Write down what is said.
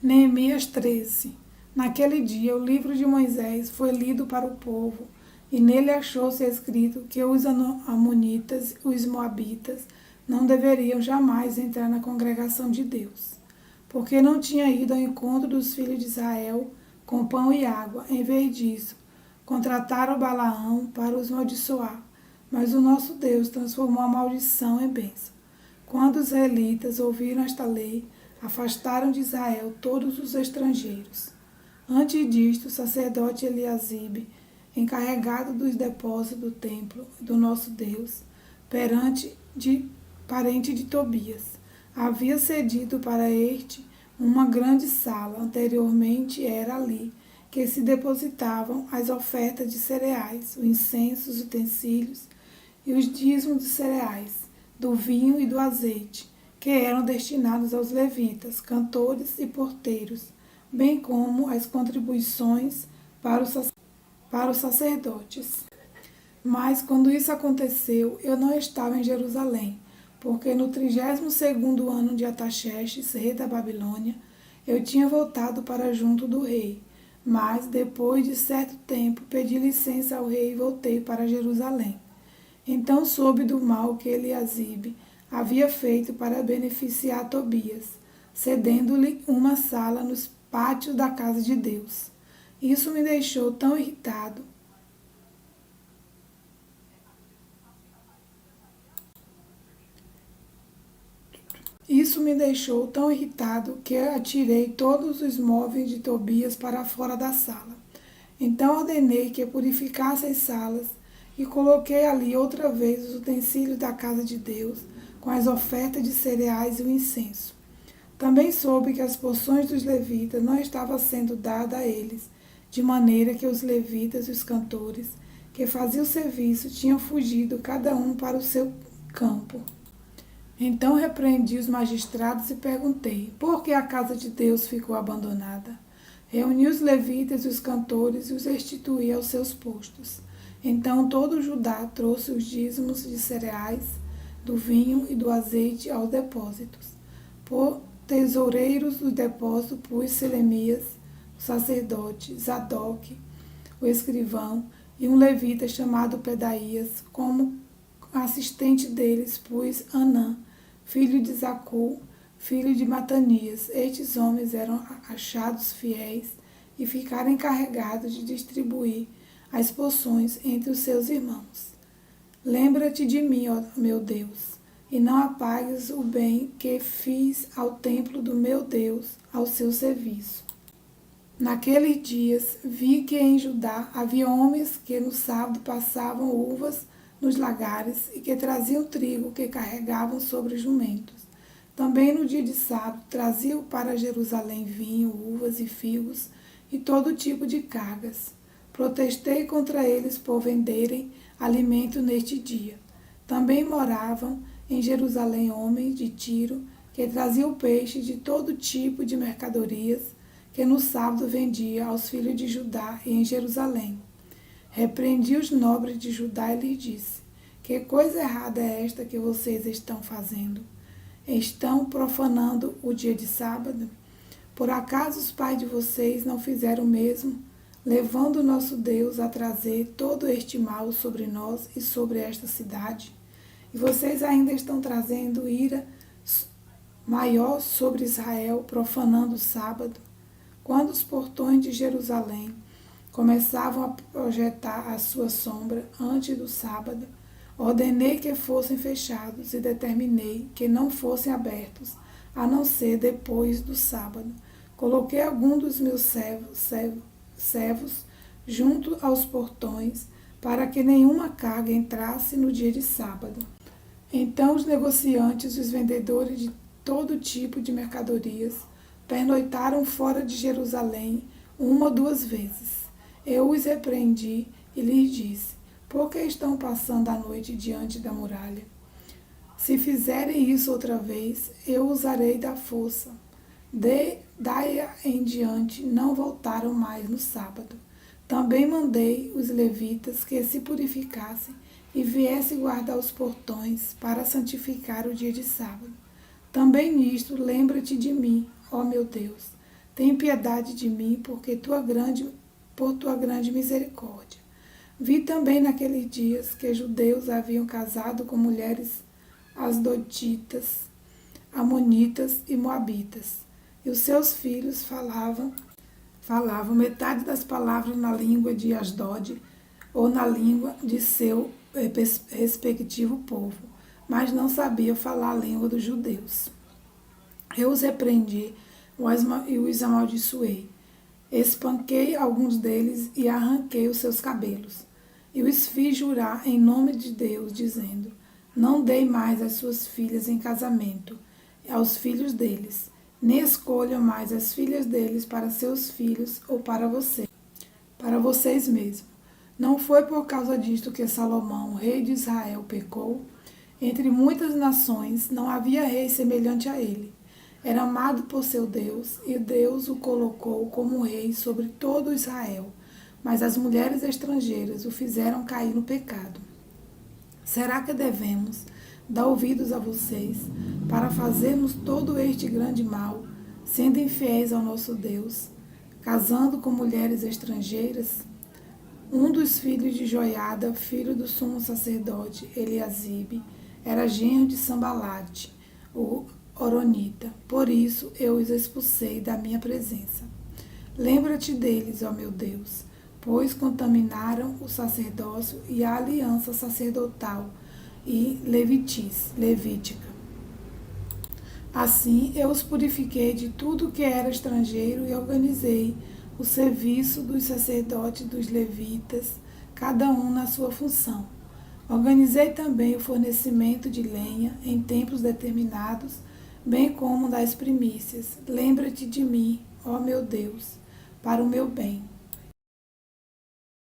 Neemias 13. Naquele dia, o livro de Moisés foi lido para o povo, e nele achou-se escrito que os amonitas e os moabitas não deveriam jamais entrar na congregação de Deus, porque não tinha ido ao encontro dos filhos de Israel com pão e água. Em vez disso, contrataram Balaão para os amaldiçoar, mas o nosso Deus transformou a maldição em bênção. Quando os israelitas ouviram esta lei, afastaram de Israel todos os estrangeiros. Antes disto, o sacerdote Eliasibe, encarregado dos depósitos do templo do nosso Deus, parente de Tobias, havia cedido para este uma grande sala. Anteriormente era ali que se depositavam as ofertas de cereais, o incenso, os utensílios e os dízimos de cereais, do vinho e do azeite, que eram destinados aos levitas, cantores e porteiros, bem como as contribuições para os sacerdotes. Mas quando isso aconteceu, eu não estava em Jerusalém, porque no 32º ano de Artaxerxes, rei da Babilônia, eu tinha voltado para junto do rei. Mas, depois de certo tempo, pedi licença ao rei e voltei para Jerusalém. Então soube do mal que Eliasibe havia feito para beneficiar Tobias, cedendo-lhe uma sala nos pátios da casa de Deus. Isso me deixou tão irritado que atirei todos os móveis de Tobias para fora da sala. Então ordenei que purificasse as salas e coloquei ali outra vez os utensílios da casa de Deus, com as ofertas de cereais e o incenso. Também soube que as porções dos levitas não estavam sendo dadas a eles, de maneira que os levitas e os cantores que faziam o serviço tinham fugido cada um para o seu campo. Então repreendi os magistrados e perguntei, por que a casa de Deus ficou abandonada? Reuni os levitas e os cantores e os restituí aos seus postos. Então todo Judá trouxe os dízimos de cereais, do vinho e do azeite aos depósitos. Por tesoureiros do depósito pus Selemias, o sacerdote, Zadok, o escrivão, e um levita chamado Pedaías. Como assistente deles pus Anã, filho de Zacur, filho de Matanias. Estes homens eram achados fiéis e ficaram encarregados de distribuir as porções entre os seus irmãos. Lembra-te de mim, ó meu Deus, e não apagues o bem que fiz ao templo do meu Deus, ao seu serviço. Naqueles dias vi que em Judá havia homens que no sábado passavam uvas nos lagares e que traziam trigo que carregavam sobre jumentos. Também no dia de sábado traziam para Jerusalém vinho, uvas e figos e todo tipo de cargas. Protestei contra eles por venderem alimento neste dia. Também moravam em Jerusalém homens de Tiro que traziam peixe de todo tipo de mercadorias que no sábado vendia aos filhos de Judá e em Jerusalém. Repreendi os nobres de Judá e lhes disse, que coisa errada é esta que vocês estão fazendo? Estão profanando o dia de sábado? Por acaso os pais de vocês não fizeram o mesmo, levando o nosso Deus a trazer todo este mal sobre nós e sobre esta cidade? E vocês ainda estão trazendo ira maior sobre Israel, profanando o sábado? Quando os portões de Jerusalém começavam a projetar a sua sombra antes do sábado, ordenei que fossem fechados e determinei que não fossem abertos, a não ser depois do sábado. Coloquei algum dos meus servos junto aos portões, para que nenhuma carga entrasse no dia de sábado. Então os negociantes e os vendedores de todo tipo de mercadorias pernoitaram fora de Jerusalém 1 ou 2 vezes. Eu os repreendi e lhes disse, por que estão passando a noite diante da muralha? Se fizerem isso outra vez, eu usarei da força. Daí em diante não voltaram mais no sábado. Também mandei os levitas que se purificassem e viessem guardar os portões para santificar o dia de sábado. Também nisto lembra-te de mim, ó meu Deus. Tem piedade de mim, por tua grande misericórdia. Vi também naqueles dias que judeus haviam casado com mulheres asdoditas, amonitas e moabitas, e os seus filhos falavam metade das palavras na língua de Asdod ou na língua de seu respectivo povo, mas não sabiam falar a língua dos judeus. Eu os repreendi e os amaldiçoei. Espanquei alguns deles e arranquei os seus cabelos. E os fiz jurar em nome de Deus, dizendo: não dei mais as suas filhas em casamento aos filhos deles, nem escolham mais as filhas deles para seus filhos ou para vocês mesmos. Não foi por causa disto que Salomão, rei de Israel, pecou? Entre muitas nações não havia rei semelhante a ele. Era amado por seu Deus, e Deus o colocou como rei sobre todo Israel. Mas as mulheres estrangeiras o fizeram cair no pecado. Será que devemos dar ouvidos a vocês para fazermos todo este grande mal, sendo infiéis ao nosso Deus, casando com mulheres estrangeiras? Um dos filhos de Joiada, filho do sumo sacerdote Eliasibe, era genro de Sambalate, o Horonita. Por isso eu os expulsei da minha presença. Lembra-te deles, ó meu Deus, pois contaminaram o sacerdócio e a aliança sacerdotal e levítica. Assim eu os purifiquei de tudo que era estrangeiro e organizei o serviço dos sacerdotes e dos levitas, cada um na sua função. Organizei também o fornecimento de lenha em tempos determinados, bem como das primícias. Lembra-te de mim, ó meu Deus, para o meu bem.